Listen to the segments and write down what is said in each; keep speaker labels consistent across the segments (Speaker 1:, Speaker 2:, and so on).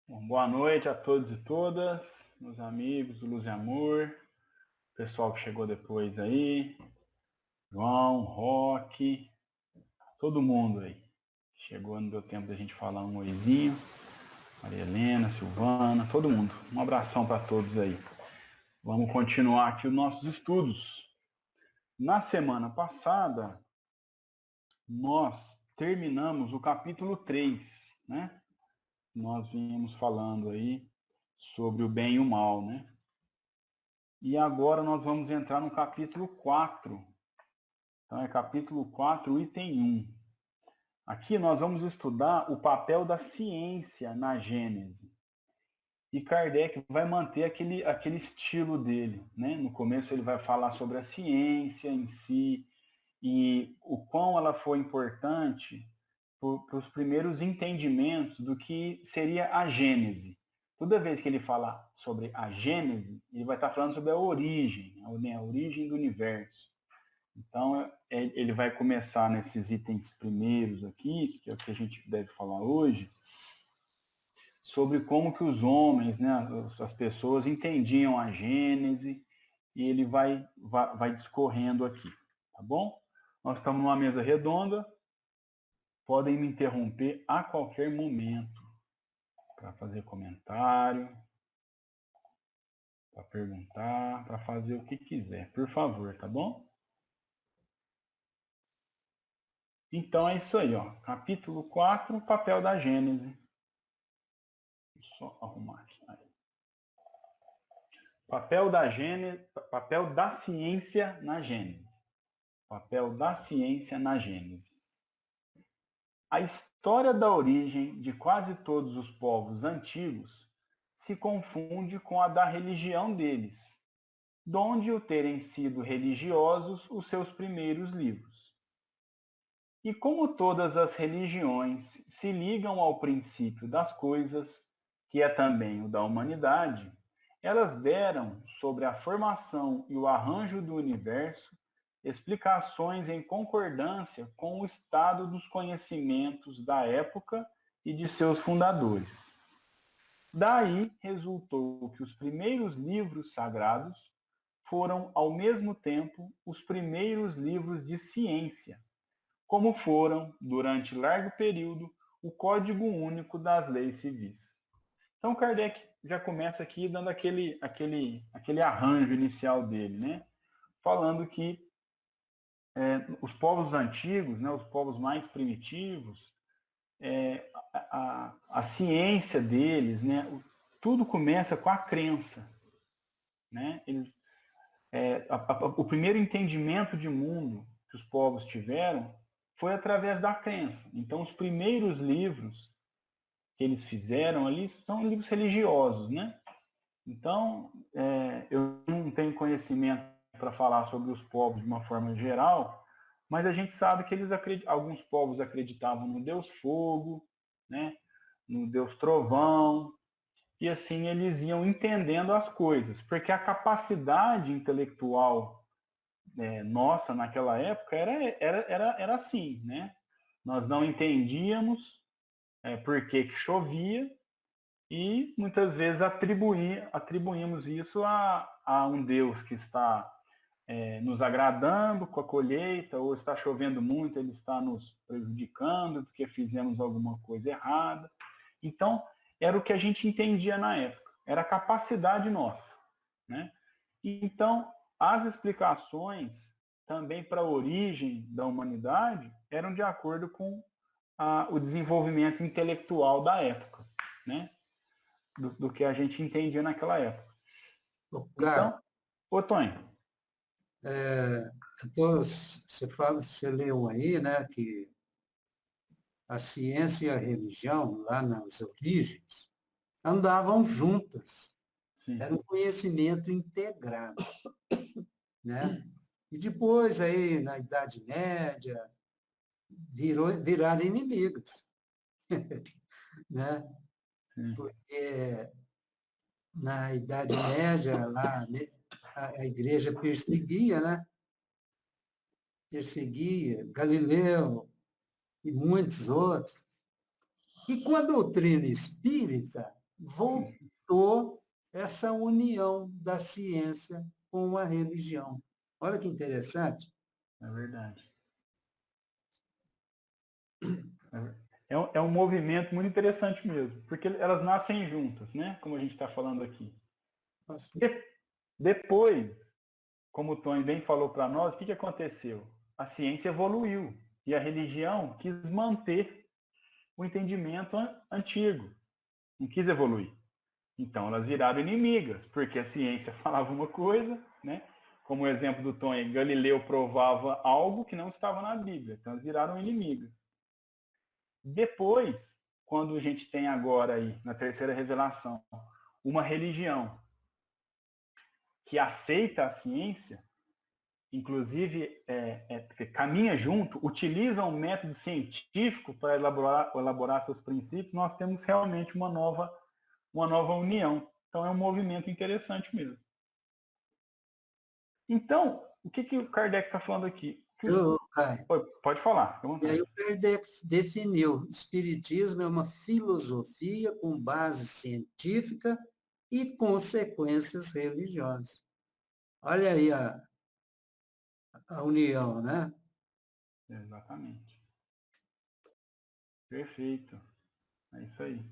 Speaker 1: Bom, boa noite a todos e todas, meus amigos do Luz e Amor, pessoal que chegou depois aí, João, Roque, todo mundo aí. Chegou, não deu tempo da gente falar um oizinho, Maria Helena, Silvana, todo mundo. Um abração para todos aí. Vamos continuar aqui os nossos estudos. Na semana passada, nós terminamos o capítulo 3, né? Nós vínhamos falando aí sobre o bem e o mal, né? E agora nós vamos entrar no capítulo 4. Então é capítulo 4, item 1. Aqui nós vamos estudar o papel da ciência na Gênese. E Kardec vai manter aquele estilo dele, né? No começo ele vai falar sobre a ciência em si e o quão ela foi importante para os primeiros entendimentos do que seria a Gênese. Toda vez que ele fala sobre a Gênese, ele vai estar falando sobre a origem do universo. Então, ele vai começar nesses itens primeiros aqui, que é o que a gente deve falar hoje, sobre como que os homens, né, as pessoas entendiam a Gênese, e ele vai discorrendo aqui, tá bom? Nós estamos numa mesa redonda, podem me interromper a qualquer momento para fazer comentário, para perguntar, para fazer o que quiser, por favor, tá bom? Então é isso aí, ó. Capítulo 4, papel da Gênese. Só arrumar aqui. Aí. Papel da ciência na Gênese. Papel da ciência na Gênese. A história da origem de quase todos os povos antigos se confunde com a da religião deles, donde o terem sido religiosos os seus primeiros livros. E como todas as religiões se ligam ao princípio das coisas, que é também o da humanidade, elas deram sobre a formação e o arranjo do universo explicações em concordância com o estado dos conhecimentos da época e de seus fundadores. Daí resultou que os primeiros livros sagrados foram, ao mesmo tempo, os primeiros livros de ciência, como foram, durante largo período, o Código Único das Leis Civis. Então, Kardec já começa aqui dando aquele arranjo inicial dele, né? Falando que os povos antigos, né, os povos mais primitivos, a ciência deles, né, tudo começa com a crença. Né? O primeiro entendimento de mundo que os povos tiveram foi através da crença. Então, os primeiros livros que eles fizeram ali são livros religiosos, né? Então, eu não tenho conhecimento para falar sobre os povos de uma forma geral, mas a gente sabe que alguns povos acreditavam no Deus Fogo, né? No Deus Trovão, e assim eles iam entendendo as coisas, porque a capacidade intelectual nossa naquela época era assim, né? Nós não entendíamos por que chovia, e muitas vezes atribuímos isso a um Deus que está nos agradando com a colheita, ou está chovendo muito, ele está nos prejudicando porque fizemos alguma coisa errada. Então, era o que a gente entendia na época, era a capacidade nossa. Né? Então, as explicações também para a origem da humanidade eram de acordo com o desenvolvimento intelectual da época. Né? Do que a gente entendia naquela época.
Speaker 2: Carlos,
Speaker 1: Então, ô Tonho.
Speaker 2: você leu aí, né, que a ciência e a religião, lá nas origens, andavam juntas.
Speaker 1: Sim.
Speaker 2: Era um conhecimento integrado, né? E depois, aí, na Idade Média, viraram inimigas, né?
Speaker 1: Sim.
Speaker 2: Porque na Idade Média, lá, né, a igreja perseguia, né? Perseguia Galileu e muitos outros. E com a doutrina espírita, voltou essa união da ciência com a religião. Olha que interessante.
Speaker 1: É verdade. É um movimento muito interessante mesmo, porque elas nascem juntas, né? Como a gente está falando aqui. Depois, como o Tony bem falou para nós, o que aconteceu? A ciência evoluiu e a religião quis manter o entendimento antigo, não quis evoluir. Então elas viraram inimigas, porque a ciência falava uma coisa, né? Como o exemplo do Tony, Galileu provava algo que não estava na Bíblia, então elas viraram inimigas. Depois, quando a gente tem agora aí, na terceira revelação, uma religião que aceita a ciência, inclusive caminha junto, utiliza um método científico para elaborar seus princípios, nós temos realmente uma nova união. Então é um movimento interessante mesmo. Então, o que o Kardec está falando aqui? Pode falar.
Speaker 2: E aí o Kardec definiu: espiritismo é uma filosofia com base científica e consequências religiosas. Olha aí a união, né?
Speaker 1: Exatamente. Perfeito. É isso aí.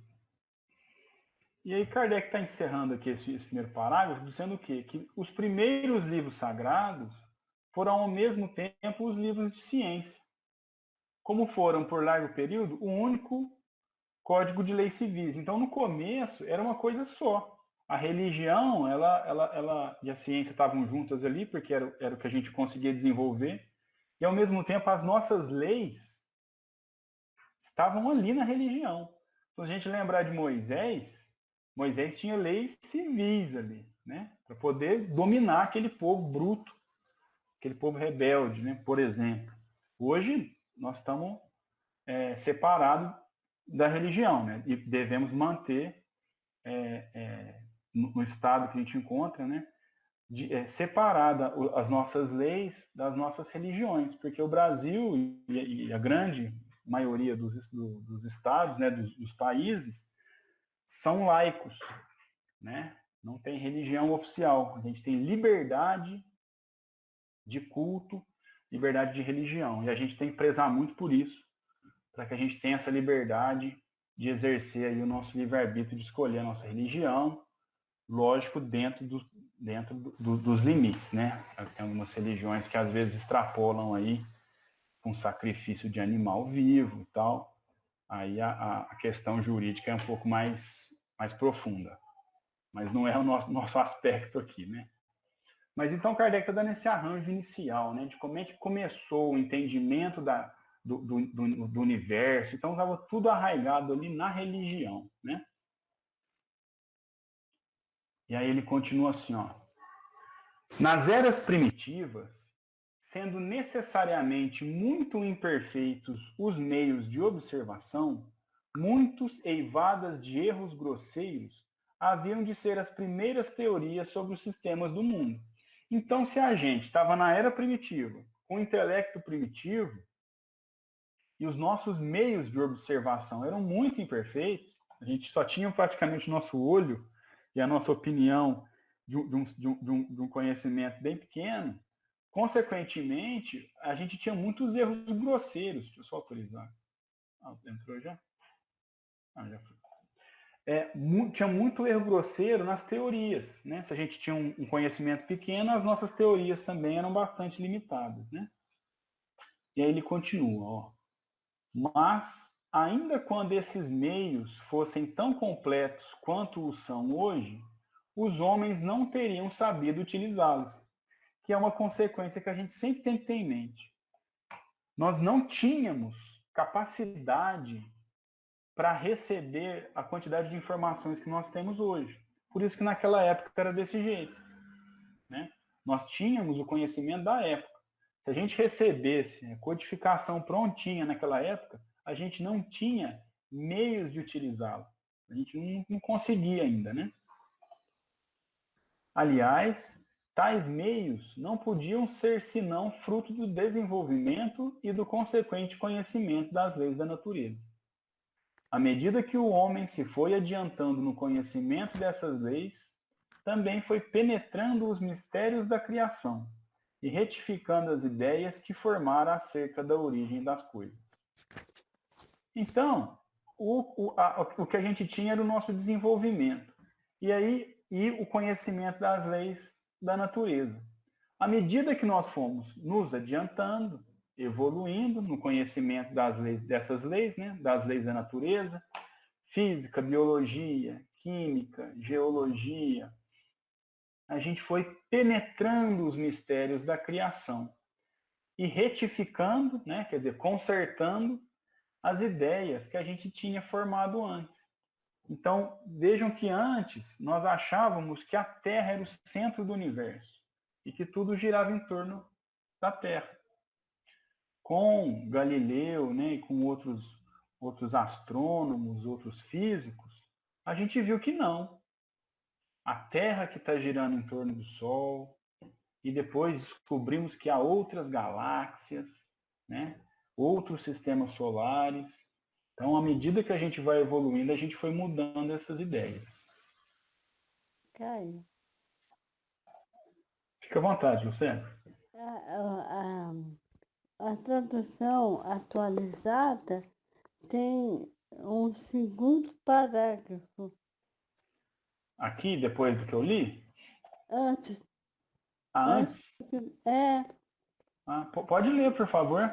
Speaker 1: E aí Kardec está encerrando aqui esse primeiro parágrafo, dizendo o quê? Que os primeiros livros sagrados foram ao mesmo tempo os livros de ciência. Como foram por largo período o único código de leis civis. Então, no começo, era uma coisa só. A religião ela e a ciência estavam juntas ali, porque era o que a gente conseguia desenvolver. E, ao mesmo tempo, as nossas leis estavam ali na religião. Se a gente lembrar de Moisés tinha leis civis ali, né? Para poder dominar aquele povo bruto, aquele povo rebelde, né? Por exemplo. Hoje, nós estamos separados da religião, né? E devemos manter no estado que a gente encontra, né? Separada as nossas leis das nossas religiões, porque o Brasil e a grande maioria dos estados, né, dos países, são laicos, né? Não tem religião oficial. A gente tem liberdade de culto, liberdade de religião. E a gente tem que prezar muito por isso, para que a gente tenha essa liberdade de exercer aí o nosso livre-arbítrio de escolher a nossa religião, lógico, dentro dos limites, né? Tem algumas religiões que às vezes extrapolam aí com sacrifício de animal vivo e tal. Aí a questão jurídica é um pouco mais profunda. Mas não é o nosso aspecto aqui, né? Mas então Kardec está dando esse arranjo inicial, né? De como é que começou o entendimento do universo. Então estava tudo arraigado ali na religião, né? E aí ele continua assim, ó. Nas eras primitivas, sendo necessariamente muito imperfeitos os meios de observação, muitos eivadas de erros grosseiros haviam de ser as primeiras teorias sobre os sistemas do mundo. Então, se a gente estava na era primitiva, com o intelecto primitivo, e os nossos meios de observação eram muito imperfeitos, a gente só tinha praticamente o nosso olho e a nossa opinião de um conhecimento bem pequeno, consequentemente, a gente tinha muitos erros grosseiros. Deixa eu só autorizar. Entrou já? Já foi. Tinha muito erro grosseiro nas teorias, né? Se a gente tinha um conhecimento pequeno, as nossas teorias também eram bastante limitadas, né? E aí ele continua, ó. Mas, ainda quando esses meios fossem tão completos quanto o são hoje, os homens não teriam sabido utilizá-los, que é uma consequência que a gente sempre tem que ter em mente. Nós não tínhamos capacidade para receber a quantidade de informações que nós temos hoje. Por isso que naquela época era desse jeito, né? Nós tínhamos o conhecimento da época. Se a gente recebesse a codificação prontinha naquela época, a gente não tinha meios de utilizá-la. A gente não conseguia ainda, né? Aliás, tais meios não podiam ser senão fruto do desenvolvimento e do consequente conhecimento das leis da natureza. À medida que o homem se foi adiantando no conhecimento dessas leis, também foi penetrando os mistérios da criação e retificando as ideias que formaram acerca da origem das coisas. Então, o que a gente tinha era o nosso desenvolvimento. E o conhecimento das leis da natureza. À medida que nós fomos nos adiantando, evoluindo no conhecimento das leis, dessas leis, né, das leis da natureza, física, biologia, química, geologia, a gente foi penetrando os mistérios da criação e retificando, né, quer dizer, consertando as ideias que a gente tinha formado antes. Então, vejam que antes nós achávamos que a Terra era o centro do universo e que tudo girava em torno da Terra. Com Galileu, né, e com outros astrônomos, outros físicos, a gente viu que não. A Terra que está girando em torno do Sol, e depois descobrimos que há outras galáxias, né, outros sistemas solares. Então, à medida que a gente vai evoluindo, a gente foi mudando essas ideias.
Speaker 3: Caio,
Speaker 1: Fica à vontade, Luciano.
Speaker 3: a tradução atualizada tem um segundo parágrafo
Speaker 1: Aqui, depois do que eu li?
Speaker 3: antes.
Speaker 1: Antes?
Speaker 3: É,
Speaker 1: Pode ler, por favor.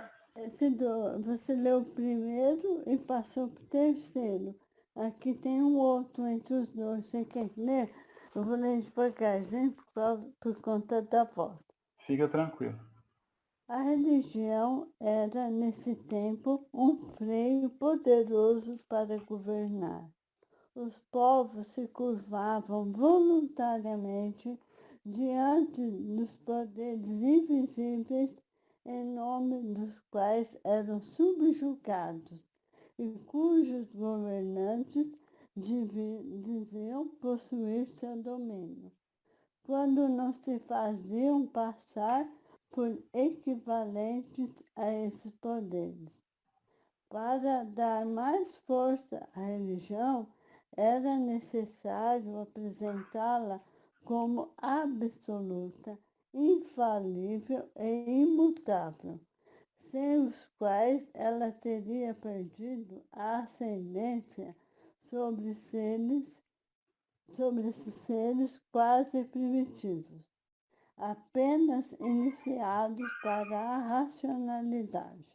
Speaker 3: você leu o primeiro e passou para o terceiro. Aqui tem um outro entre os dois. Você quer ler? Eu vou ler devagarzinho por conta da voz.
Speaker 1: Fica tranquilo.
Speaker 3: A religião era, nesse tempo, um freio poderoso para governar. Os povos se curvavam voluntariamente diante dos poderes invisíveis em nome dos quais eram subjugados e cujos governantes diziam possuir seu domínio, quando não se faziam passar por equivalentes a esses poderes. Para dar mais força à religião, era necessário apresentá-la como absoluta, infalível e imutável, sem os quais ela teria perdido a ascendência sobre esses seres quase primitivos, apenas iniciados para a racionalidade.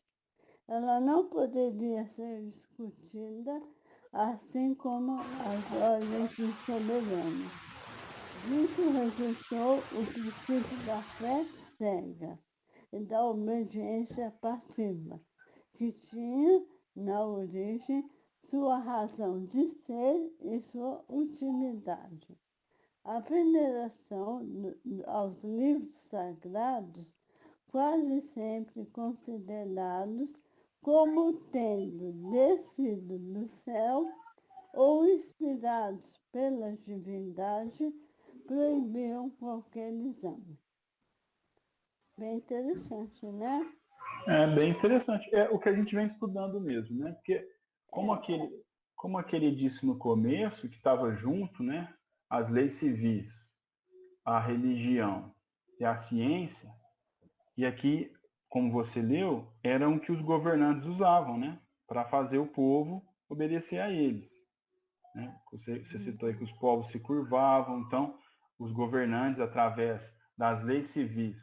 Speaker 3: Ela não poderia ser discutida assim como as ordens do soberano. Disso resultou o princípio da fé cega e da obediência passiva, que tinha, na origem, sua razão de ser e sua utilidade. A veneração aos livros sagrados, quase sempre considerados como tendo descido do céu ou inspirados pela divindade, proibiam qualquer exame. Bem interessante, né?
Speaker 1: É bem interessante. É o que a gente vem estudando mesmo, né? Porque, como aquele disse no começo, que estava junto, né? As leis civis, a religião e a ciência, e aqui, como você leu, eram o que os governantes usavam, né? Para fazer o povo obedecer a eles. Né? Você citou aí que os povos se curvavam, então os governantes, através das leis civis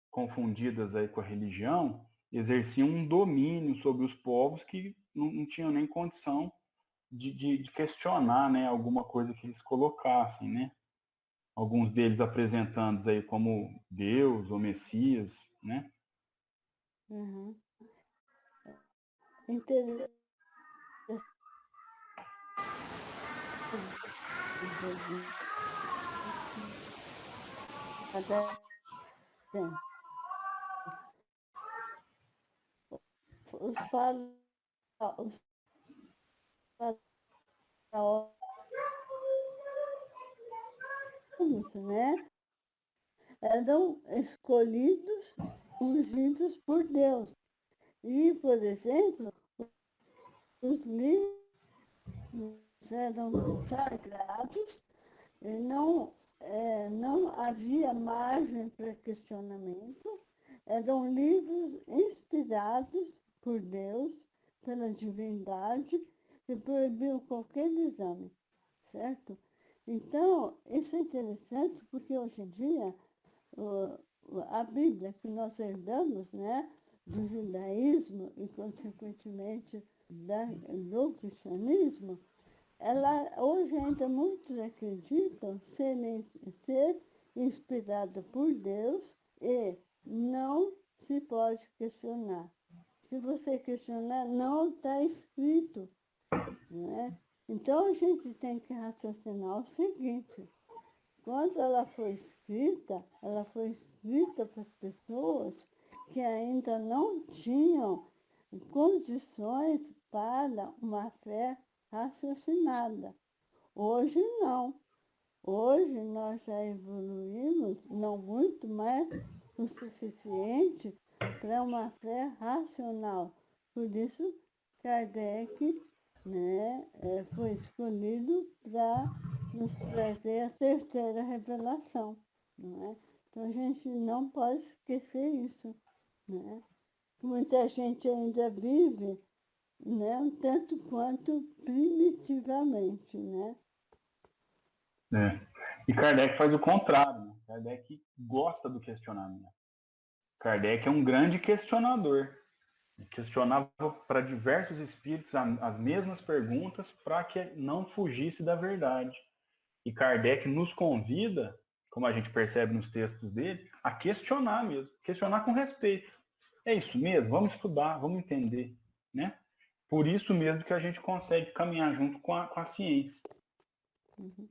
Speaker 1: confundidas aí com a religião, exerciam um domínio sobre os povos que não tinham nem condição de questionar, né, alguma coisa que eles colocassem, né? Alguns deles apresentados aí como Deus ou Messias, né?
Speaker 3: Uhum. Interessante. Os faraós, né, eram escolhidos, ungidos por Deus. E, por exemplo, os líderes eram sagrados e não havia margem para questionamento, eram livros inspirados por Deus, pela divindade, que proibiam qualquer exame, certo? Então, isso é interessante porque hoje em dia a Bíblia que nós herdamos, né, do judaísmo e, consequentemente, do cristianismo, ela, hoje ainda muitos acreditam ser inspirada por Deus e não se pode questionar. Se você questionar, não está escrito, né? Então a gente tem que raciocinar o seguinte: quando ela foi escrita para as pessoas que ainda não tinham condições para uma fé raciocinada. Hoje não. Hoje nós já evoluímos, não muito, mas o suficiente para uma fé racional. Por isso, Kardec, né, foi escolhido para nos trazer a terceira revelação. Não é? Então a gente não pode esquecer isso. Né? Muita gente ainda vive, né, um tanto quanto primitivamente, né?
Speaker 1: É. E Kardec faz o contrário, né? Kardec gosta do questionamento. Kardec é um grande questionador. Ele questionava para diversos espíritos as mesmas perguntas para que não fugisse da verdade. E Kardec nos convida, como a gente percebe nos textos dele, a questionar mesmo, questionar com respeito. É isso mesmo? Vamos estudar, vamos entender, né? Por isso mesmo que a gente consegue caminhar junto com a ciência.
Speaker 3: Uhum.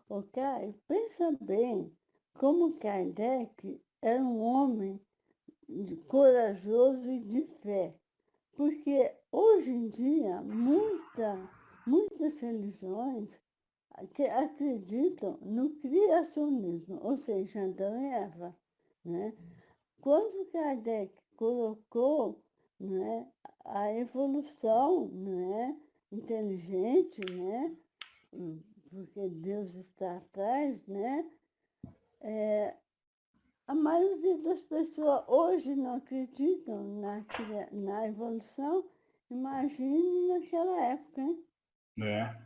Speaker 3: Ok? Pensa bem como Kardec era um homem corajoso e de fé. Porque hoje em dia, muitas religiões que acreditam no criacionismo, ou seja, Adão e Eva. Né? Quando Kardec colocou, né, a evolução, né, inteligente, né, porque Deus está atrás, né, a maioria das pessoas hoje não acreditam na evolução. Imagine naquela época, hein?
Speaker 1: É.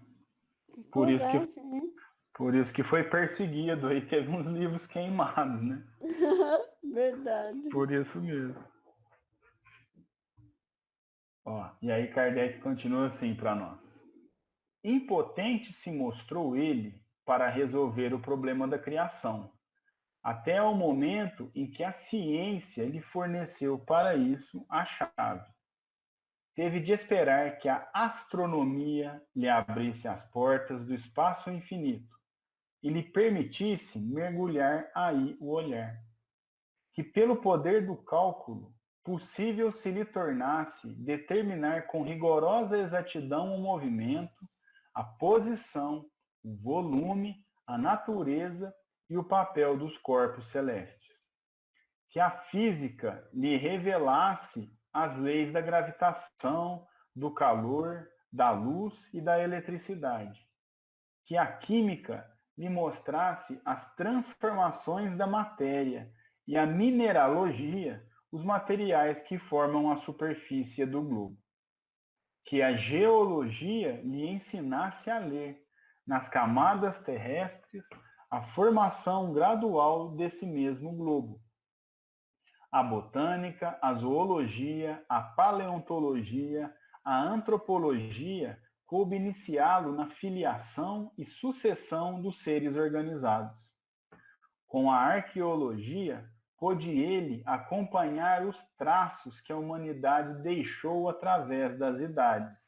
Speaker 3: Que
Speaker 1: Por isso que,
Speaker 3: coragem, hein?
Speaker 1: por isso que foi perseguido aí, teve uns livros queimados, né?
Speaker 3: Verdade.
Speaker 1: Por isso mesmo. Ó, e aí Kardec continua assim para nós. Impotente se mostrou ele para resolver o problema da criação, até o momento em que a ciência lhe forneceu para isso a chave. Teve de esperar que a astronomia lhe abrisse as portas do espaço infinito e lhe permitisse mergulhar aí o olhar. Que pelo poder do cálculo, possível se lhe tornasse determinar com rigorosa exatidão o movimento, a posição, o volume, a natureza e o papel dos corpos celestes. Que a física lhe revelasse as leis da gravitação, do calor, da luz e da eletricidade. Que a química lhe mostrasse as transformações da matéria e a mineralogia, os materiais que formam a superfície do globo. Que a geologia lhe ensinasse a ler, nas camadas terrestres, a formação gradual desse mesmo globo. A botânica, a zoologia, a paleontologia, a antropologia coube iniciá-lo na filiação e sucessão dos seres organizados. Com a arqueologia, pôde ele acompanhar os traços que a humanidade deixou através das idades.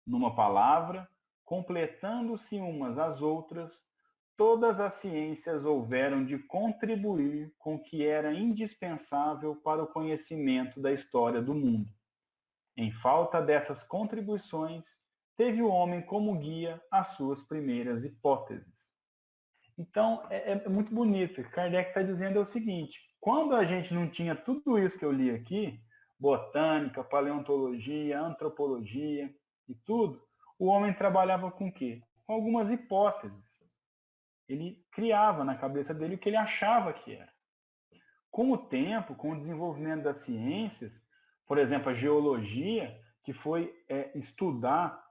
Speaker 1: Numa palavra, completando-se umas às outras, todas as ciências houveram de contribuir com o que era indispensável para o conhecimento da história do mundo. Em falta dessas contribuições, teve o homem como guia as suas primeiras hipóteses. Então, é muito bonito. Kardec está dizendo o seguinte: quando a gente não tinha tudo isso que eu li aqui, botânica, paleontologia, antropologia e tudo, o homem trabalhava com o quê? Com algumas hipóteses. Ele criava na cabeça dele o que ele achava que era. Com o tempo, com o desenvolvimento das ciências, por exemplo, a geologia, que foi estudar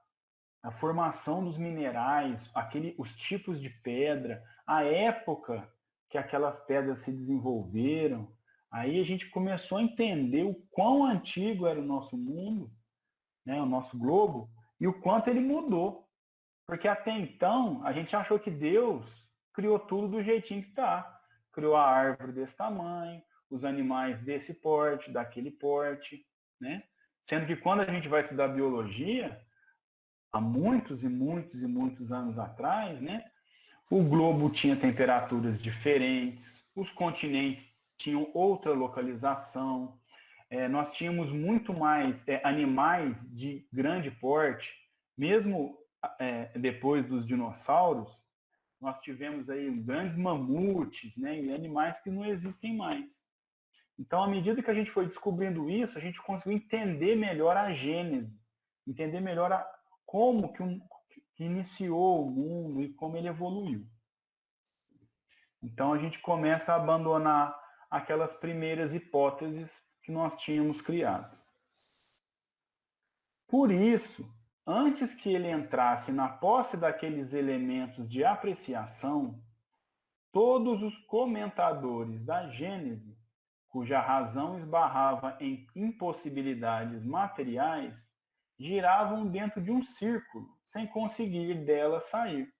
Speaker 1: a formação dos minerais, os tipos de pedra, a época que aquelas pedras se desenvolveram, aí a gente começou a entender o quão antigo era o nosso mundo, né, o nosso globo, e o quanto ele mudou. Porque até então, a gente achou que Deus criou tudo do jeitinho que está. Criou a árvore desse tamanho, os animais desse porte, daquele porte, né? Sendo que quando a gente vai estudar biologia, há muitos e muitos e muitos anos atrás, né? O globo tinha temperaturas diferentes, os continentes tinham outra localização, nós tínhamos muito mais animais de grande porte, mesmo depois dos dinossauros, nós tivemos aí grandes mamutes, né, e animais que não existem mais. Então, à medida que a gente foi descobrindo isso, a gente conseguiu entender melhor a gênese, entender melhor como que iniciou o mundo e como ele evoluiu. Então, a gente começa a abandonar aquelas primeiras hipóteses que nós tínhamos criado. Por isso, antes que ele entrasse na posse daqueles elementos de apreciação, todos os comentadores da Gênese, cuja razão esbarrava em impossibilidades materiais, giravam dentro de um círculo, sem conseguir dela sair.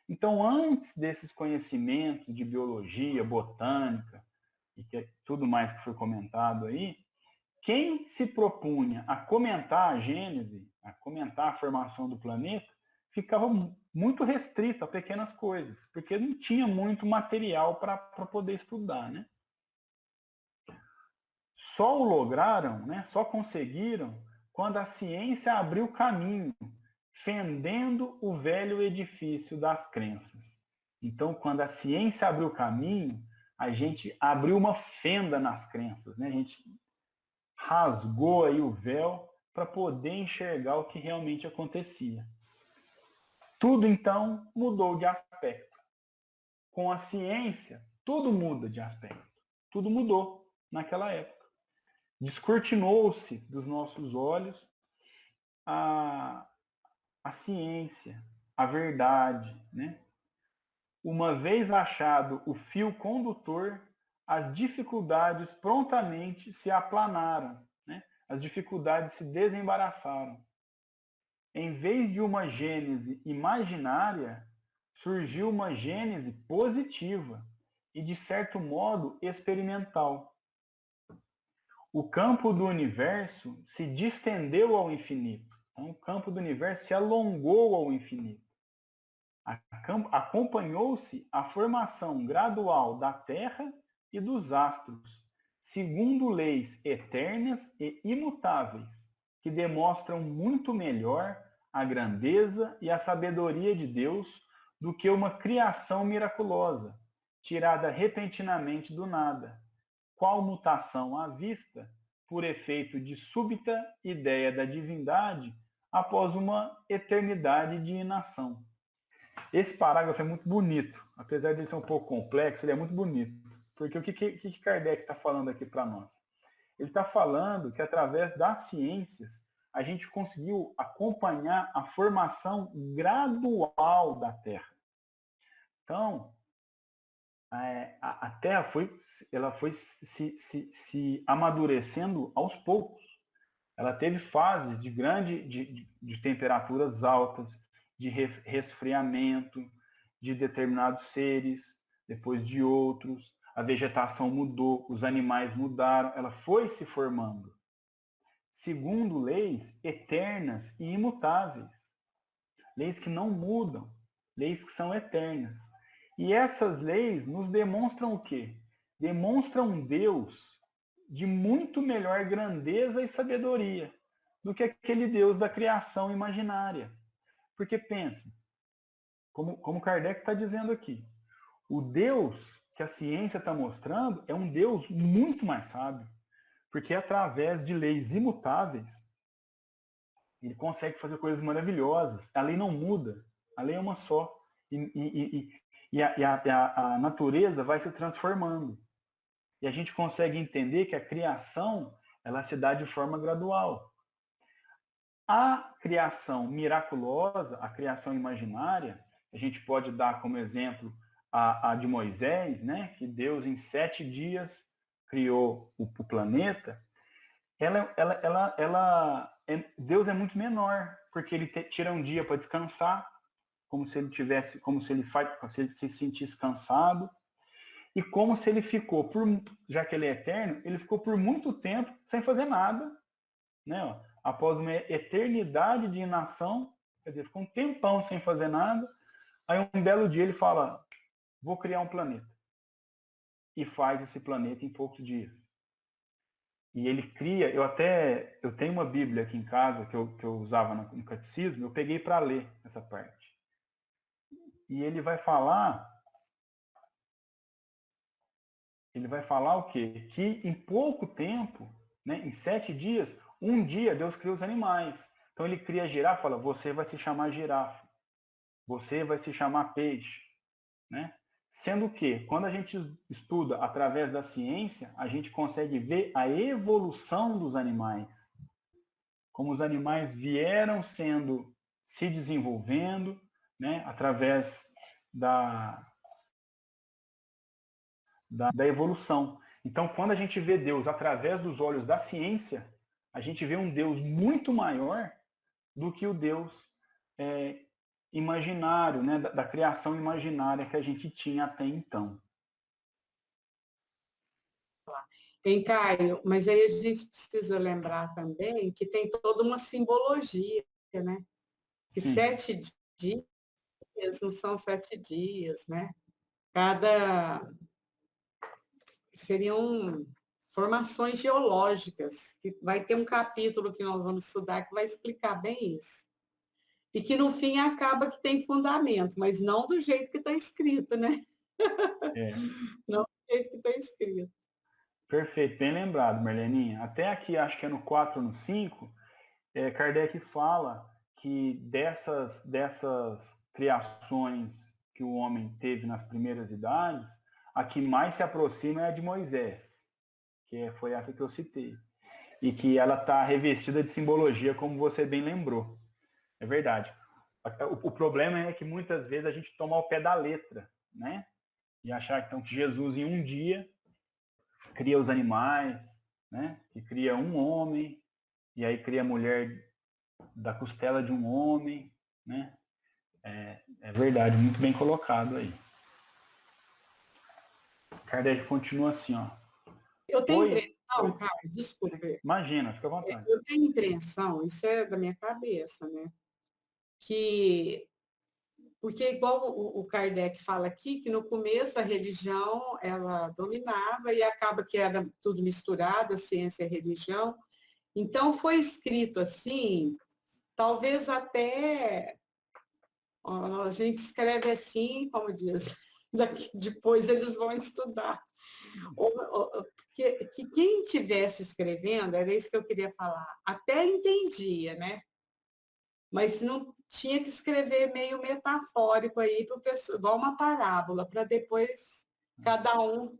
Speaker 1: Então, antes desses conhecimentos de biologia, botânica e tudo mais que foi comentado aí, quem se propunha a comentar a Gênese, a comentar a formação do planeta, ficava muito restrito a pequenas coisas, porque não tinha muito material para poder estudar, né? Só o lograram, né? Só conseguiram quando a ciência abriu caminho, fendendo o velho edifício das crenças. Então, quando a ciência abriu caminho, a gente abriu uma fenda nas crenças, né? A gente rasgou aí o véu para poder enxergar o que realmente acontecia. Tudo, então, mudou de aspecto. Com a ciência, tudo muda de aspecto. Tudo mudou naquela época. Descortinou-se dos nossos olhos a ciência, a verdade, né? Uma vez achado o fio condutor, as dificuldades prontamente se aplanaram, né? As dificuldades se desembaraçaram. Em vez de uma gênese imaginária, surgiu uma gênese positiva e, de certo modo, experimental. O campo do universo se distendeu ao infinito. Então, o campo do universo se alongou ao infinito. Acompanhou-se a formação gradual da Terra e dos astros, segundo leis eternas e imutáveis, que demonstram muito melhor a grandeza e a sabedoria de Deus do que uma criação miraculosa, tirada repentinamente do nada, qual mutação à vista, por efeito de súbita ideia da divindade após uma eternidade de inação. Esse parágrafo é muito bonito, apesar de ele ser um pouco complexo, ele é muito bonito. Porque o que Kardec está falando aqui para nós? Ele está falando que através das ciências a gente conseguiu acompanhar a formação gradual da Terra. Então, a Terra foi se amadurecendo aos poucos. Ela teve fases de temperaturas altas, de resfriamento de determinados seres, depois de outros. A vegetação mudou, os animais mudaram, ela foi se formando. Segundo leis eternas e imutáveis. Leis que não mudam, leis que são eternas. E essas leis nos demonstram o quê? Demonstram um Deus de muito melhor grandeza e sabedoria do que aquele Deus da criação imaginária. Porque pensa, como Kardec está dizendo aqui, o Deus que a ciência está mostrando é um Deus muito mais sábio, porque através de leis imutáveis, Ele consegue fazer coisas maravilhosas. A lei não muda. A lei é uma só. A natureza vai se transformando. E a gente consegue entender que a criação ela se dá de forma gradual. A criação miraculosa, a criação imaginária, a gente pode dar como exemplo a de Moisés, né? Que Deus em 7 dias criou o planeta. Deus é muito menor, porque ele tira um dia para descansar, como se ele se sentisse cansado, e como se ele ficou, já que ele é eterno, ele ficou por muito tempo sem fazer nada, né? Após uma eternidade de inação, quer dizer, ficou um tempão sem fazer nada, aí um belo dia ele fala, vou criar um planeta. E faz esse planeta em poucos dias. E ele cria, eu tenho uma Bíblia aqui em casa que eu usava no catecismo, eu peguei para ler essa parte. E ele vai falar o quê? Que em pouco tempo, né, em 7 dias, um dia Deus cria os animais. Então ele cria a girafa, fala, você vai se chamar girafa, você vai se chamar peixe, né? Sendo que, quando a gente estuda através da ciência, a gente consegue ver a evolução dos animais. Como os animais vieram se desenvolvendo, né, através da evolução. Então, quando a gente vê Deus através dos olhos da ciência, a gente vê um Deus muito maior do que o Deus imaginário, né, da criação imaginária que a gente tinha até então.
Speaker 4: Hein, Caio? Mas aí a gente precisa lembrar também que tem toda uma simbologia, né? Que
Speaker 1: Sim.
Speaker 4: 7 dias não são 7 dias, né? Seriam formações geológicas, que vai ter um capítulo que nós vamos estudar que vai explicar bem isso. E que no fim acaba que tem fundamento, mas não do jeito que está escrito, né? Não do jeito que está escrito.
Speaker 1: Perfeito, bem lembrado, Marleninha. Até aqui, acho que é no 4 ou no 5, Kardec fala que dessas criações que o homem teve nas primeiras idades, a que mais se aproxima é a de Moisés, que foi essa que eu citei. E que ela está revestida de simbologia, como você bem lembrou. É verdade. O problema é que muitas vezes a gente toma ao pé da letra, né? E achar então, que Jesus, em um dia, cria os animais, né? Que cria um homem, e aí cria a mulher da costela de um homem, né? É verdade, muito bem colocado aí. Kardec continua assim, ó.
Speaker 4: Eu tenho impressão, Caio, desculpe.
Speaker 1: Imagina, fica à vontade.
Speaker 4: Eu tenho impressão, isso é da minha cabeça, né? Porque igual o Kardec fala aqui, que no começo a religião, ela dominava e acaba que era tudo misturado, a ciência e a religião. Então, foi escrito assim, talvez até, a gente escreve assim, como diz, depois eles vão estudar. Que quem estivesse escrevendo, era isso que eu queria falar, até entendia, né? Mas não tinha que escrever meio metafórico aí, igual uma parábola, para depois cada um,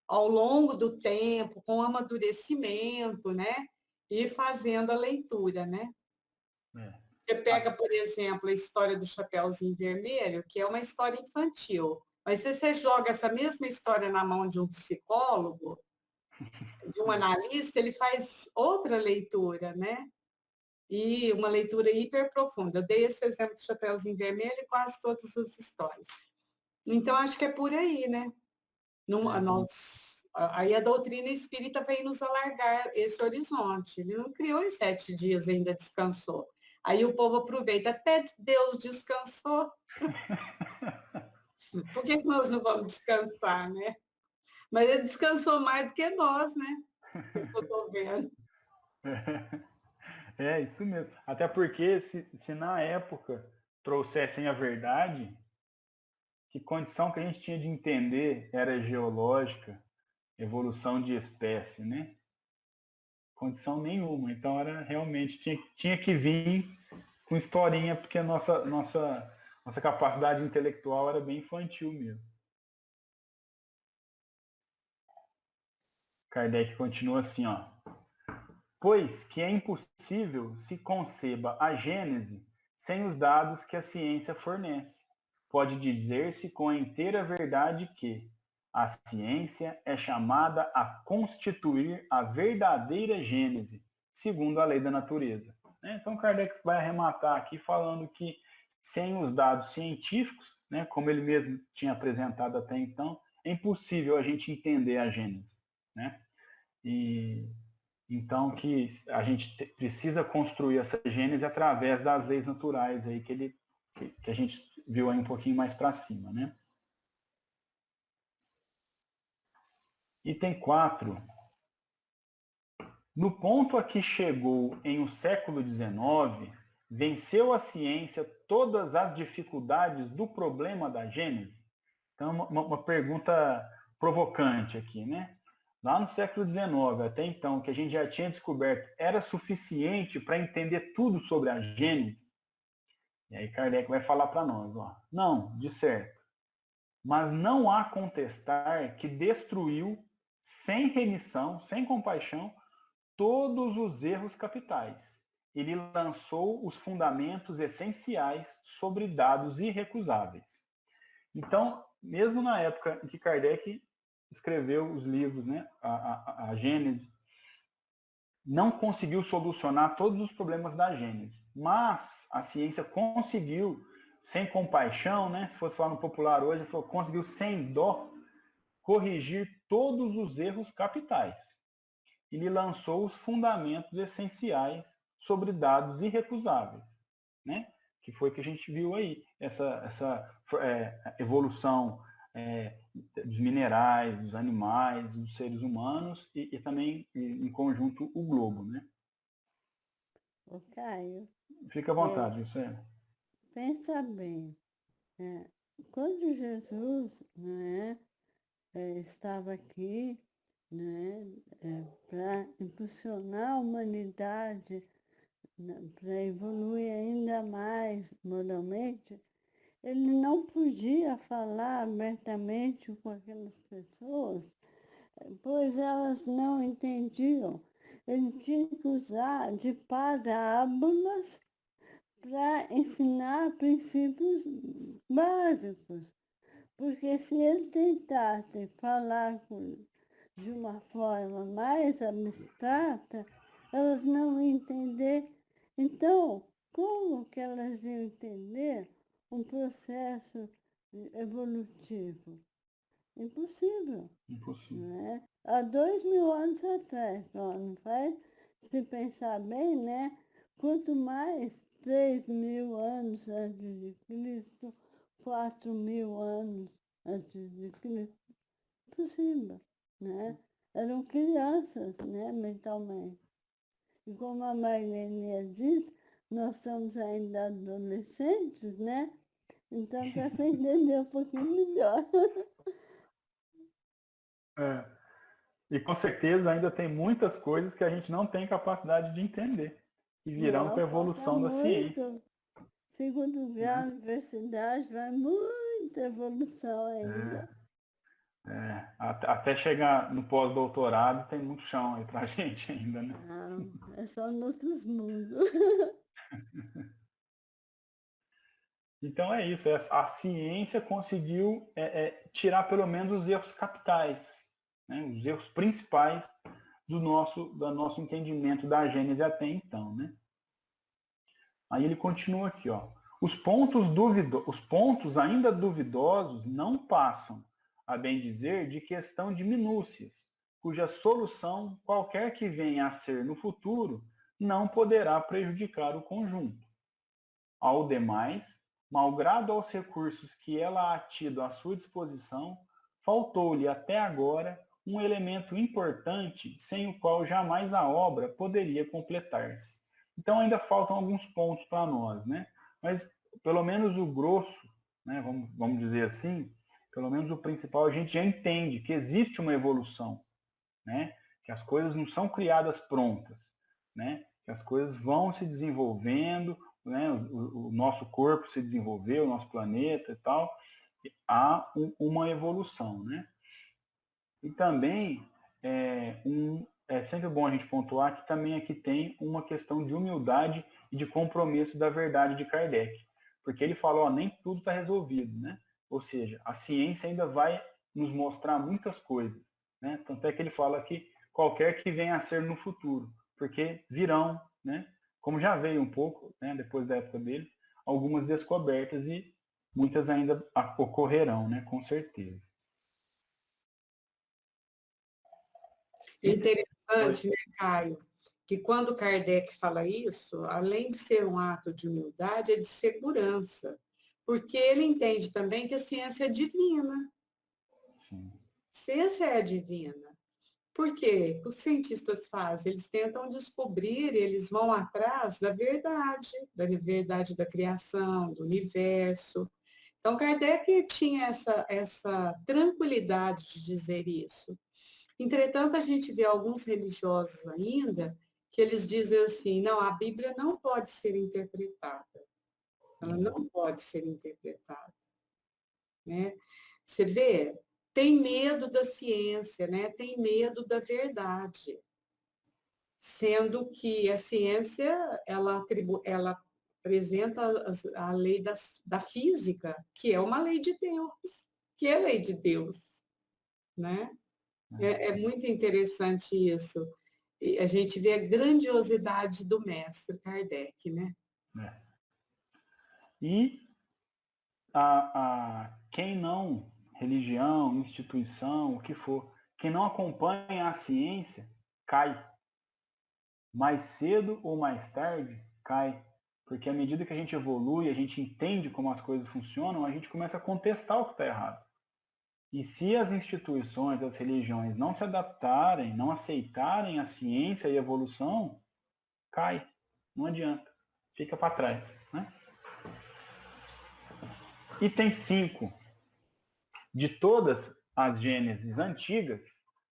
Speaker 4: ao longo do tempo, com amadurecimento, né? Ir fazendo a leitura, né? Você pega, por exemplo, a história do Chapeuzinho Vermelho, que é uma história infantil, mas se você joga essa mesma história na mão de um psicólogo, de um analista, ele faz outra leitura, né? E uma leitura hiper profunda. Eu dei esse exemplo do Chapeuzinho Vermelho e quase todas as histórias. Então, acho que é por aí, né? Aí a doutrina espírita vem nos alargar esse horizonte. Ele não criou em 7 dias, ainda descansou. Aí o povo aproveita, até Deus descansou. Por que nós não vamos descansar, né? Mas ele descansou mais do que nós, né? Eu estou vendo.
Speaker 1: É, isso mesmo. Até porque se na época trouxessem a verdade, que condição que a gente tinha de entender era geológica, evolução de espécie, né? condição nenhuma. Então era realmente, tinha que vir com historinha, porque a nossa capacidade intelectual era bem infantil mesmo. Kardec continua assim, ó. Pois que é impossível se conceba a Gênese sem os dados que a ciência fornece. Pode dizer-se com a inteira verdade que a ciência é chamada a constituir a verdadeira Gênese, segundo a lei da natureza. Então Kardec vai arrematar aqui falando que sem os dados científicos, como ele mesmo tinha apresentado até então, é impossível a gente entender a Gênese. E então que a gente precisa construir essa Gênese através das leis naturais aí que a gente viu aí um pouquinho mais para cima, Item 4. No ponto a que chegou em o século XIX, venceu a ciência todas as dificuldades do problema da Gênese? Então, uma pergunta provocante aqui, Lá no século XIX, até então, que a gente já tinha descoberto, era suficiente para entender tudo sobre a Gênese? E aí Kardec vai falar para nós, não, de certo. Mas não há contestar que destruiu, sem remissão, sem compaixão, todos os erros capitais. Ele lançou os fundamentos essenciais sobre dados irrecusáveis. Então, mesmo na época em que Kardec escreveu os livros, a Gênese, não conseguiu solucionar todos os problemas da Gênese, mas a ciência conseguiu, sem compaixão, se fosse falar no popular hoje, conseguiu sem dó corrigir todos os erros capitais. Ele lançou os fundamentos essenciais sobre dados irrecusáveis, que foi que a gente viu aí, essa evolução dos minerais, dos animais, dos seres humanos e também, em conjunto, o globo,
Speaker 3: Ô, Caio,
Speaker 1: Fica à vontade, Luciano.
Speaker 3: pensa bem, quando Jesus estava aqui para impulsionar a humanidade para evoluir ainda mais moralmente, ele não podia falar abertamente com aquelas pessoas, pois elas não entendiam. Ele tinha que usar de parábolas para ensinar princípios básicos. Porque se ele tentasse falar de uma forma mais abstrata, elas não iam entender. Então, como que elas iam entender um processo evolutivo? Impossível.
Speaker 1: Impossível.
Speaker 3: Há 2000 anos atrás, não faz? Se pensar bem, quanto mais 3.000 anos antes de Cristo, 4.000 anos antes de Cristo, impossível, Eram crianças, mentalmente. E como a Marlene diz, nós somos ainda adolescentes, Então, para entender um pouquinho melhor.
Speaker 1: E com certeza ainda tem muitas coisas que a gente não tem capacidade de entender, que virão com a evolução da ciência.
Speaker 3: Segundo grau, universidade, vai muita evolução ainda.
Speaker 1: Até chegar no pós-doutorado tem muito chão aí pra gente ainda,
Speaker 3: Não, é só em outros mundos.
Speaker 1: Então é isso, a ciência conseguiu tirar pelo menos os erros capitais, os erros principais do nosso entendimento da Gênese até então, Aí ele continua aqui, Os pontos ainda duvidosos não passam, a bem dizer, de questão de minúcias, cuja solução, qualquer que venha a ser no futuro, não poderá prejudicar o conjunto. Ao demais, malgrado aos recursos que ela há tido à sua disposição, faltou-lhe até agora um elemento importante sem o qual jamais a obra poderia completar-se. Então ainda faltam alguns pontos para nós, Mas pelo menos o grosso, vamos dizer assim, pelo menos o principal, a gente já entende que existe uma evolução, que as coisas não são criadas prontas, né? Que as coisas vão se desenvolvendo, né? O nosso corpo se desenvolveu, o nosso planeta e tal, há uma evolução, né? E também é sempre bom a gente pontuar que também aqui tem uma questão de humildade e de compromisso da verdade de Kardec, porque ele falou, ó, nem tudo está resolvido, né? Ou seja, a ciência ainda vai nos mostrar muitas coisas, né? Tanto é que ele fala que qualquer que venha a ser no futuro, porque virão, né? Como já veio um pouco, né? Depois da época dele, algumas descobertas e muitas ainda ocorrerão, né? Com certeza.
Speaker 4: Interessante, né, Caio, que quando Kardec fala isso, além de ser um ato de humildade, é de segurança, porque ele entende também que a ciência é divina.
Speaker 1: Sim.
Speaker 4: Ciência é divina. Por quê? O que os cientistas fazem? Eles tentam descobrir, eles vão atrás da verdade da criação, do universo. Então, Kardec tinha essa tranquilidade de dizer isso. Entretanto, a gente vê alguns religiosos ainda que eles dizem assim, não, a Bíblia não pode ser interpretada. Ela não pode ser interpretada. Né? Você vê, tem medo da ciência, né? Tem medo da verdade. Sendo que a ciência, ela apresenta a lei da física, que é uma lei de Deus, que é lei de Deus. Né? É muito interessante isso. E a gente vê a grandiosidade do mestre Kardec, né?
Speaker 1: E quem não, religião, instituição, o que for, quem não acompanha a ciência, cai. Mais cedo ou mais tarde, cai. Porque à medida que a gente evolui, a gente entende como as coisas funcionam, a gente começa a contestar o que está errado. E se as instituições, as religiões não se adaptarem, não aceitarem a ciência e a evolução, cai. Não adianta. Fica para trás. Né? Item 5. De todas as gêneses antigas,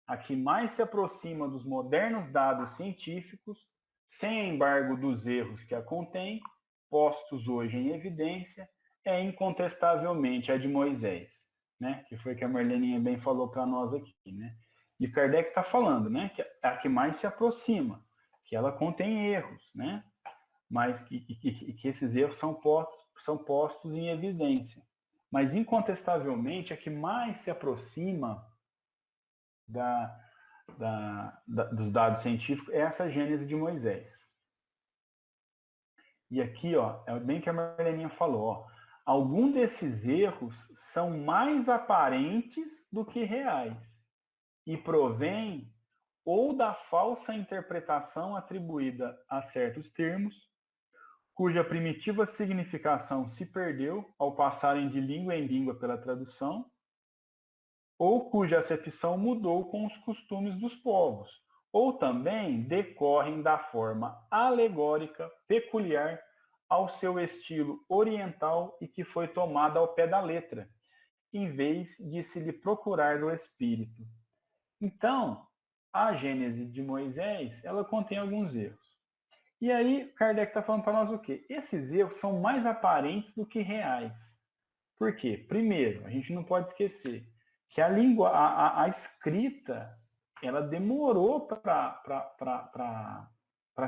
Speaker 1: a que mais se aproxima dos modernos dados científicos, sem embargo dos erros que a contém, postos hoje em evidência, é incontestavelmente a de Moisés, né? Que foi que a Marleninha bem falou para nós aqui, né? E Kardec está falando, né? Que é a que mais se aproxima, que ela contém erros, né? Mas que esses erros são postos em evidência. Mas, incontestavelmente, a que mais se aproxima dos dados científicos é essa Gênese de Moisés. E aqui, ó, é bem que a Marleninha falou, ó, alguns desses erros são mais aparentes do que reais e provêm ou da falsa interpretação atribuída a certos termos, cuja primitiva significação se perdeu ao passarem de língua em língua pela tradução, ou cuja acepção mudou com os costumes dos povos, ou também decorrem da forma alegórica peculiar ao seu estilo oriental e que foi tomada ao pé da letra, em vez de se lhe procurar do espírito. Então, a Gênese de Moisés, ela contém alguns erros. E aí, Kardec está falando para nós o quê? Esses erros são mais aparentes do que reais. Por quê? Primeiro, a gente não pode esquecer que a língua, a escrita, ela demorou para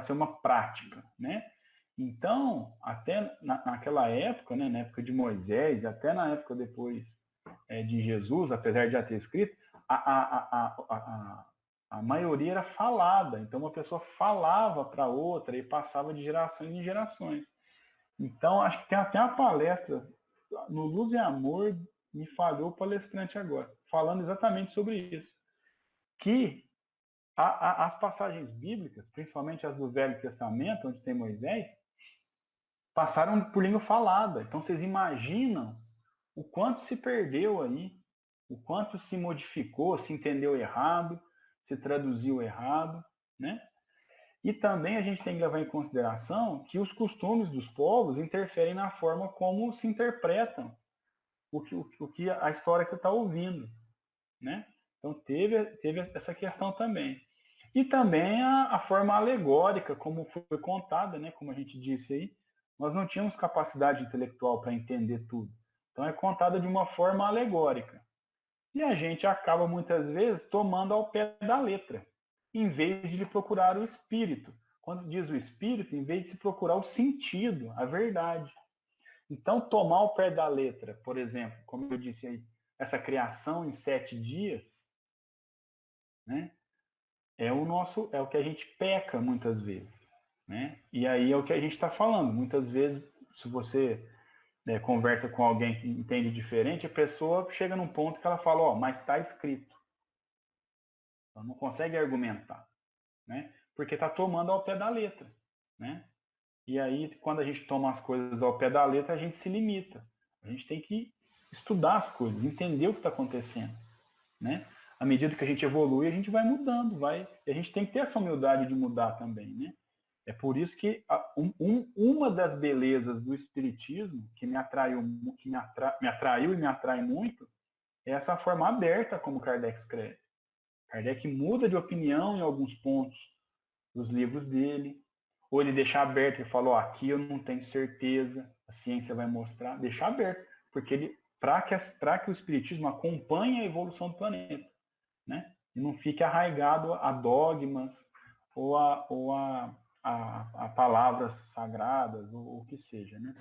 Speaker 1: ser uma prática, né? Então, até naquela época, né, na época de Moisés, até na época depois de Jesus, apesar de já ter escrito, a maioria era falada. Então, uma pessoa falava para outra e passava de gerações em gerações. Então, acho que tem até uma palestra no Luz e Amor, me falhou o palestrante agora, falando exatamente sobre isso. Que as passagens bíblicas, principalmente as do Velho Testamento, onde tem Moisés, passaram por língua falada. Então, vocês imaginam o quanto se perdeu aí, o quanto se modificou, se entendeu errado, se traduziu errado, né? E também a gente tem que levar em consideração que os costumes dos povos interferem na forma como se interpretam a história que você está ouvindo, né? Então teve essa questão também. E também a forma alegórica, como foi contada, né? Como a gente disse aí, nós não tínhamos capacidade intelectual para entender tudo. Então é contada de uma forma alegórica. E a gente acaba muitas vezes tomando ao pé da letra, em vez de procurar o espírito. Quando diz o espírito, em vez de se procurar o sentido, a verdade. Então, tomar ao pé da letra, por exemplo, como eu disse aí, essa criação em 7 dias, né, é o que a gente peca muitas vezes, né? E aí é o que a gente está falando. Muitas vezes, se você conversa com alguém que entende diferente, a pessoa chega num ponto que ela fala, ó, mas está escrito. Ela não consegue argumentar, né? Porque está tomando ao pé da letra, né? E aí, quando a gente toma as coisas ao pé da letra, a gente se limita. A gente tem que estudar as coisas, entender o que está acontecendo, né? À medida que a gente evolui, a gente vai mudando, e a gente tem que ter essa humildade de mudar também, né? É por isso que uma das belezas do espiritismo que me atraiu e me atrai muito é essa forma aberta como Kardec escreve. Kardec muda de opinião em alguns pontos dos livros dele, ou ele deixa aberto e fala, aqui eu não tenho certeza, a ciência vai mostrar, deixa aberto, porque ele para que o espiritismo acompanhe a evolução do planeta, né? E não fique arraigado a dogmas ou a palavras sagradas, ou o que seja, né?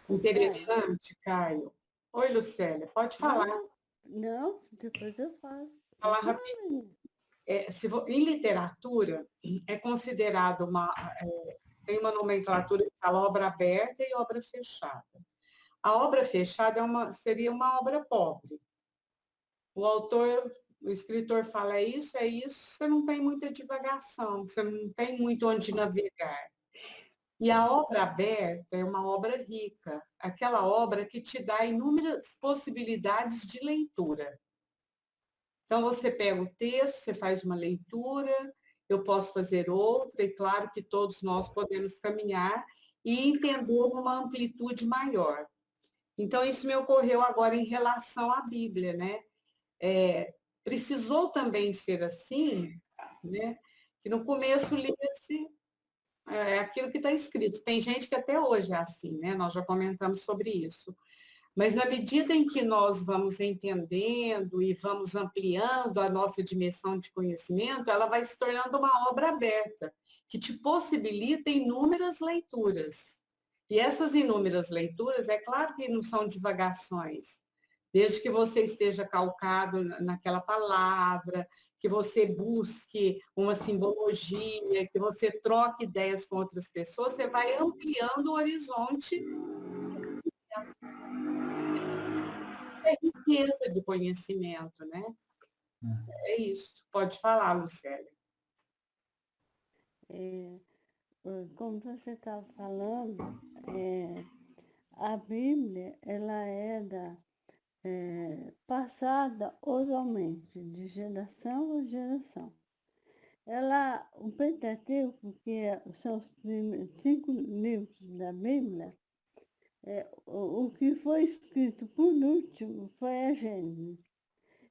Speaker 4: Interessante, Caio. Oi, Lucélia, pode falar.
Speaker 3: Não, depois eu falo.
Speaker 4: Falar rapidinho. Em literatura, é considerado tem uma nomenclatura que fala obra aberta e obra fechada. A obra fechada seria uma obra pobre. O escritor fala é isso, você não tem muita divagação, você não tem muito onde navegar. E a obra aberta é uma obra rica, aquela obra que te dá inúmeras possibilidades de leitura. Então, você pega o texto, você faz uma leitura, eu posso fazer outra, e claro que todos nós podemos caminhar e entender uma amplitude maior. Então, isso me ocorreu agora em relação à Bíblia, né? Precisou também ser assim, né? Que no começo lia-se aquilo que está escrito. Tem gente que até hoje é assim, né? Nós já comentamos sobre isso. Mas na medida em que nós vamos entendendo e vamos ampliando a nossa dimensão de conhecimento, ela vai se tornando uma obra aberta, que te possibilita inúmeras leituras. E essas inúmeras leituras, é claro que não são divagações, desde que você esteja calcado naquela palavra, que você busque uma simbologia, que você troque ideias com outras pessoas, você vai ampliando o horizonte. É riqueza de conhecimento, né? É isso. Pode falar, Lucélia.
Speaker 3: Como você estava falando, a Bíblia ela era passada oralmente, de geração a geração. O Pentateuco, que são os primeiros 5 livros da Bíblia, o que foi escrito por último foi a Gênesis.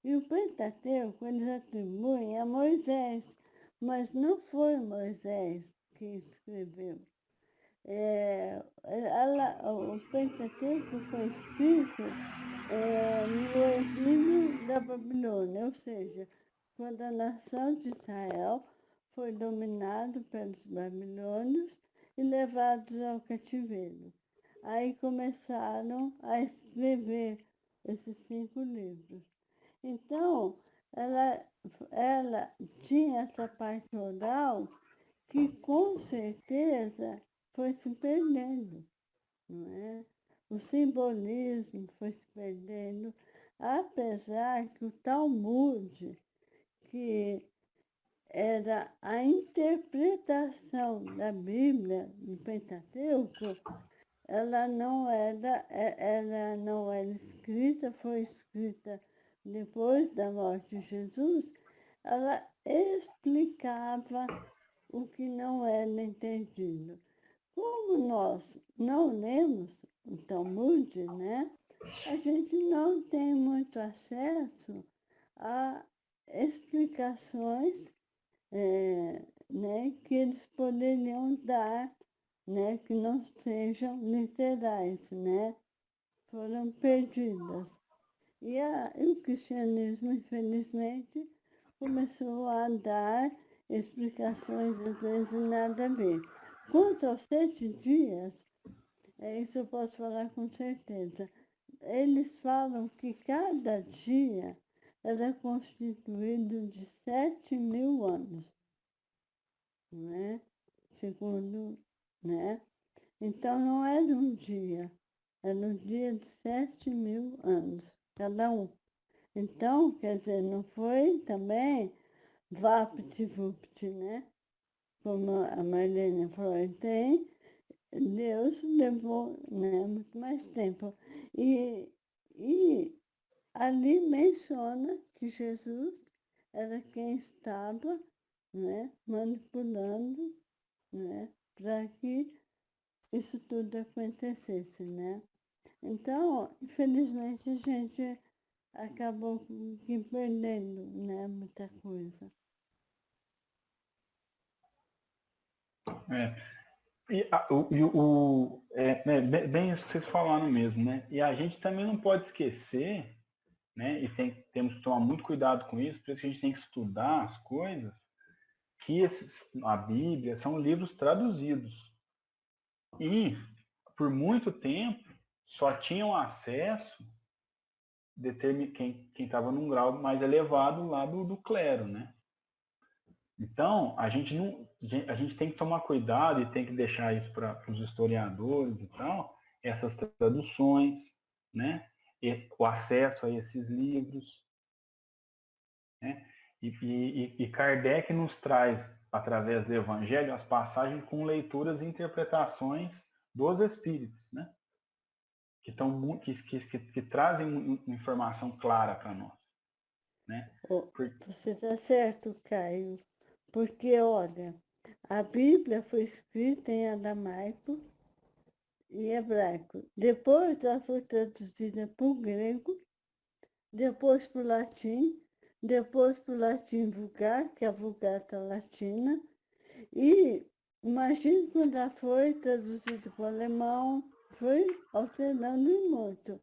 Speaker 3: E o Pentateuco eles atribuem a Moisés, mas não foi Moisés que escreveu. O Pentateuco foi escrito no exílio da Babilônia, ou seja, quando a nação de Israel foi dominada pelos babilônios e levados ao cativeiro. Aí começaram a escrever esses 5 livros. Então, ela tinha essa parte oral que com certeza foi se perdendo, não é? O simbolismo foi se perdendo, apesar que o Talmud, que era a interpretação da Bíblia, do Pentateuco, ela não era escrita, foi escrita depois da morte de Jesus, ela explicava o que não era entendido. Como nós não lemos o Talmud, né, a gente não tem muito acesso a explicações né, que eles poderiam dar, né, que não sejam literais, né, foram perdidas. E o cristianismo, infelizmente, começou a dar explicações, às vezes, nada a ver. Quanto aos 7 dias, isso eu posso falar com certeza. Eles falam que cada dia era constituído de 7.000 anos, né? Segundo, né? Então não era um dia, era um dia de 7.000 anos, cada um. Então, quer dizer, não foi também vapt-vupt, né? Como a Marlene falou, tem, Deus levou, né, muito mais tempo. E ali menciona que Jesus era quem estava, né, manipulando, né, para que isso tudo acontecesse, né? Então, infelizmente, a gente acabou que perdendo, né, muita coisa.
Speaker 1: É. Bem isso que vocês falaram mesmo, né? E a gente também não pode esquecer, né? E temos que tomar muito cuidado com isso, por isso que a gente tem que estudar as coisas, que a Bíblia são livros traduzidos. E, por muito tempo, só tinham acesso quem estava num grau mais elevado lá do clero, né? Então, a gente tem que tomar cuidado e tem que deixar isso para os historiadores e tal, essas traduções, né? E o acesso a esses livros, né? E Kardec nos traz, através do Evangelho, as passagens com leituras e interpretações dos Espíritos, né? Que trazem informação clara para nós, né?
Speaker 3: Você está certo, Caio, porque, olha, a Bíblia foi escrita em aramaico e hebraico. Depois ela foi traduzida para o grego, depois para o latim, depois para o latim vulgar, que é a Vulgata Latina, e imagine quando ela foi traduzida para o alemão, foi alternando muito.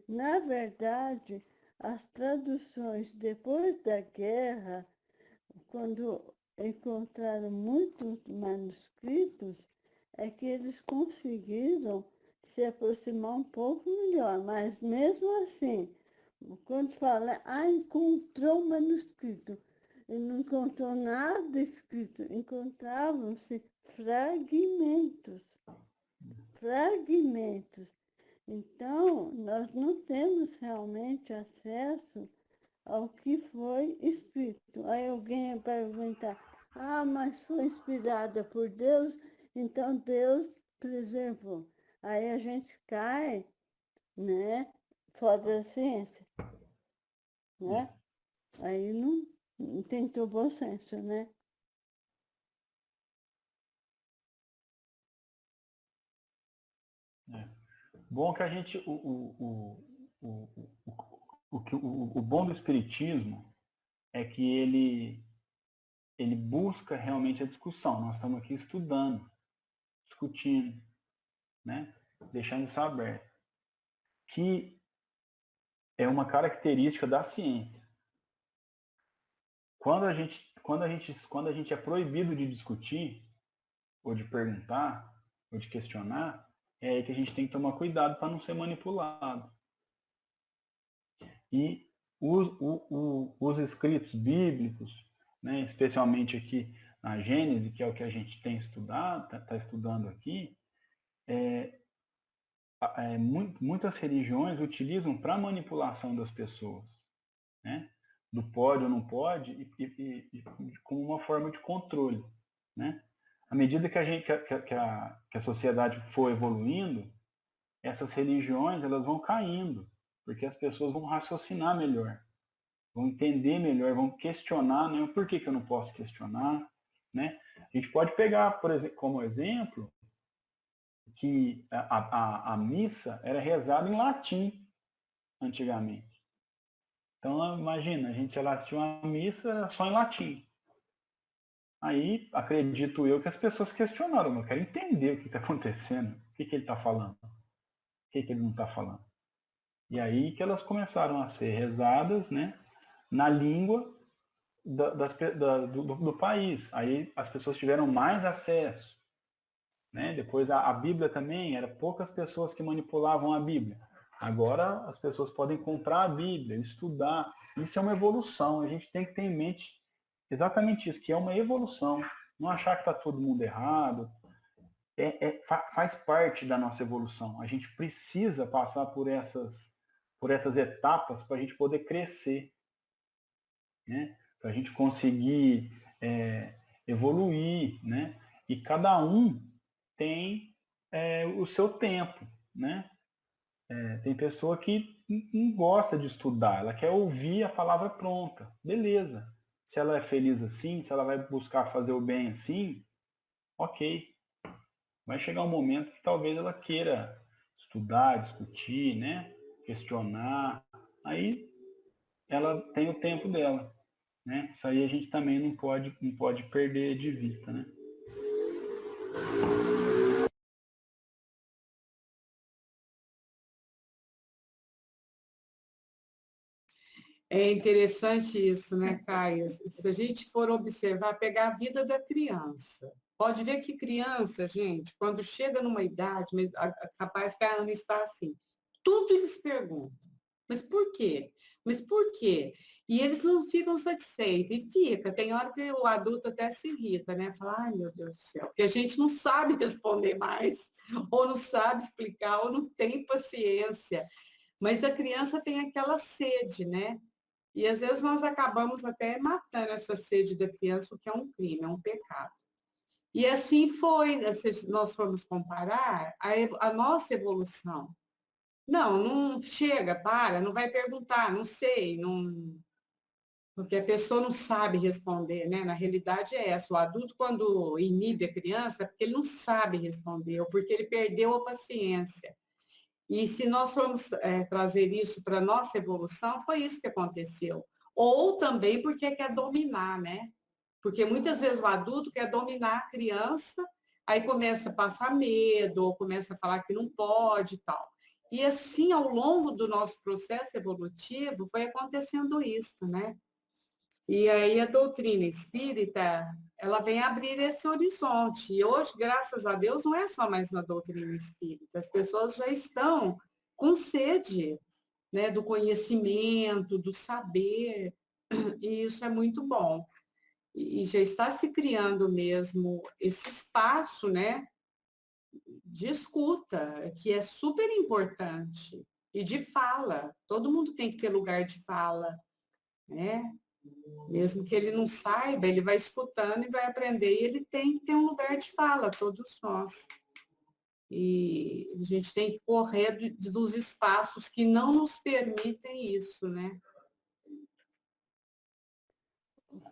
Speaker 3: Na verdade, as traduções depois da guerra, quando encontraram muitos manuscritos, é que eles conseguiram se aproximar um pouco melhor, mas mesmo assim, quando fala, encontrou um manuscrito, e não encontrou nada escrito, encontravam-se fragmentos, fragmentos. Então, nós não temos realmente acesso ao que foi escrito. Aí alguém vai perguntar, mas foi inspirada por Deus, então Deus preservou. Aí a gente cai, né, fora da ciência, né? Aí não tem todo bom senso, né?
Speaker 1: Bom que a gente, o bom do Espiritismo é que ele busca realmente a discussão. Nós estamos aqui estudando, discutindo, né? Deixando isso aberto. Que é uma característica da ciência. Quando a gente é proibido de discutir, ou de perguntar, ou de questionar, é aí que a gente tem que tomar cuidado para não ser manipulado. E os escritos bíblicos, né, especialmente aqui na Gênesis, que é o que a gente tem estudado, está estudando aqui, muitas religiões utilizam para manipulação das pessoas, né? Do pode ou não pode, e como uma forma de controle, né? À medida que a sociedade for evoluindo, essas religiões elas vão caindo, porque as pessoas vão raciocinar melhor, vão entender melhor, vão questionar, né? Por que eu não posso questionar, né? A gente pode pegar, por exemplo, como exemplo, que a missa era rezada em latim antigamente. Então, imagina, a gente ia lá assistir uma missa só em latim. Aí, acredito eu que as pessoas questionaram, eu quero entender o que está acontecendo, o que ele está falando, o que ele não está falando. E aí que elas começaram a ser rezadas, né, na língua do país. Aí as pessoas tiveram mais acesso. Né? Depois a Bíblia também, era poucas pessoas que manipulavam a Bíblia. Agora as pessoas podem comprar a Bíblia, estudar. Isso é uma evolução. A gente tem que ter em mente exatamente isso, que é uma evolução. Não achar que está todo mundo errado. Faz parte da nossa evolução. A gente precisa passar por essas etapas para a gente poder crescer, né? Para a gente conseguir evoluir, né? E cada um tem o seu tempo, né? Tem pessoa que não gosta de estudar, ela quer ouvir a palavra pronta. Beleza. Se ela é feliz assim, se ela vai buscar fazer o bem assim, ok. Vai chegar um momento que talvez ela queira estudar, discutir, né? Questionar. Aí ela tem o tempo dela, né? Isso aí a gente também não pode perder de vista, né?
Speaker 4: É interessante isso, né, Caia? Se a gente for observar, pegar a vida da criança. Pode ver que criança, gente, quando chega numa idade, mas capaz que a Ana está assim, tudo eles perguntam. Mas por quê? Mas por quê? E eles não ficam satisfeitos. E fica. Tem hora que o adulto até se irrita, né? Fala, ai, meu Deus do céu. Porque a gente não sabe responder mais, ou não sabe explicar, ou não tem paciência. Mas a criança tem aquela sede, né? E às vezes nós acabamos até matando essa sede da criança, o que é um crime, é um pecado. E assim foi, né, se nós formos comparar a nossa evolução. Não, não chega, para, não vai perguntar, não sei, não, porque a pessoa não sabe responder, né? Na realidade é essa. O adulto, quando inibe a criança, é porque ele não sabe responder, ou porque ele perdeu a paciência. E se nós formos trazer isso para a nossa evolução, foi isso que aconteceu. Ou também porque quer dominar, né? Porque muitas vezes o adulto quer dominar a criança, aí começa a passar medo, ou começa a falar que não pode e tal. E assim, ao longo do nosso processo evolutivo, foi acontecendo isso, né? E aí a doutrina espírita, ela vem abrir esse horizonte. E hoje, graças a Deus, não é só mais na doutrina espírita. As pessoas já estão com sede, né, do conhecimento, do saber, e isso é muito bom. E já está se criando mesmo esse espaço, né, de escuta, que é super importante, e de fala. Todo mundo tem que ter lugar de fala, né? Mesmo que ele não saiba, ele vai escutando e vai aprender, e ele tem que ter um lugar de fala, todos nós. E a gente tem que correr dos espaços que não nos permitem isso, né?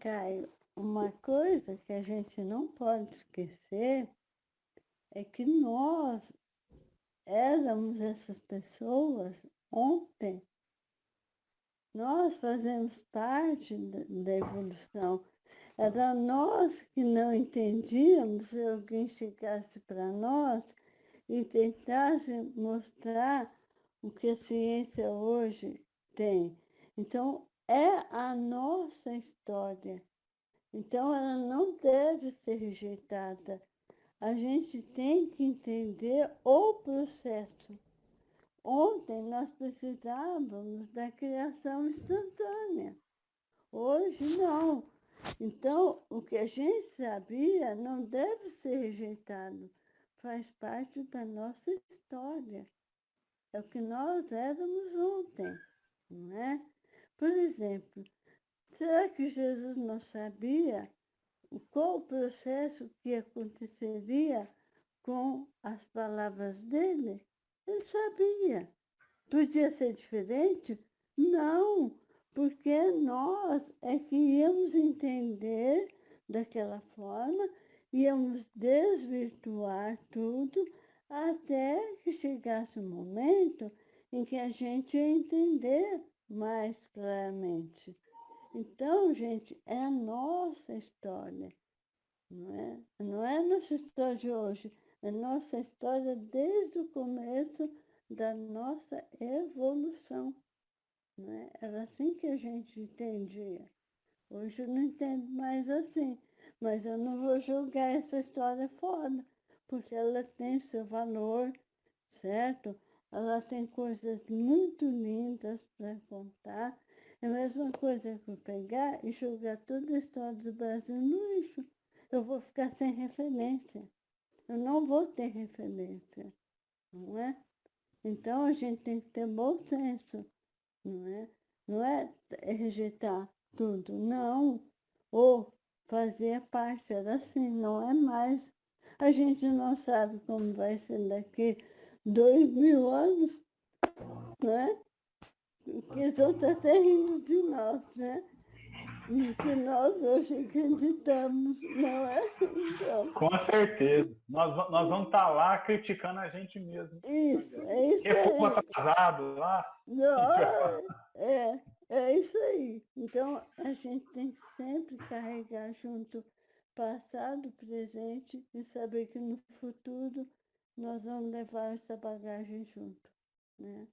Speaker 3: Caio, uma coisa que a gente não pode esquecer é que nós éramos essas pessoas ontem. Nós fazemos parte da evolução. Era nós que não entendíamos se alguém chegasse para nós e tentasse mostrar o que a ciência hoje tem. Então, é a nossa história. Então, ela não deve ser rejeitada. A gente tem que entender o processo. Ontem nós precisávamos da criação instantânea. Hoje não. Então, o que a gente sabia não deve ser rejeitado. Faz parte da nossa história. É o que nós éramos ontem, não é? Por exemplo, será que Jesus não sabia qual o processo que aconteceria com as palavras dele? Ele sabia. Podia ser diferente? Não, porque nós é que íamos entender daquela forma, íamos desvirtuar tudo até que chegasse o momento em que a gente ia entender mais claramente. Então, gente, é a nossa história. Não é a nossa história de hoje, é nossa história desde o começo da nossa evolução. Não é? Era assim que a gente entendia. Hoje eu não entendo mais assim, mas eu não vou julgar essa história fora, porque ela tem seu valor, certo? Ela tem coisas muito lindas para contar. É a mesma coisa que eu pegar e jogar toda a história do Brasil no lixo. Eu vou ficar sem referência. Eu não vou ter referência, não é? Então a gente tem que ter bom senso, não é? Não é rejeitar tudo, não. Ou fazer parte, era assim, não é mais. A gente não sabe como vai ser daqui 2000 anos, né? Porque eles vão estar até rindo de nós, né? No que nós hoje acreditamos, não é? Então,
Speaker 1: Com certeza. Nós vamos estar lá criticando a gente mesmo.
Speaker 3: isso, é isso
Speaker 1: Que povo
Speaker 3: aí.
Speaker 1: atrasado lá.
Speaker 3: Não, é isso aí. Então, a gente tem que sempre carregar junto passado, presente e saber que no futuro nós vamos levar essa bagagem junto, né?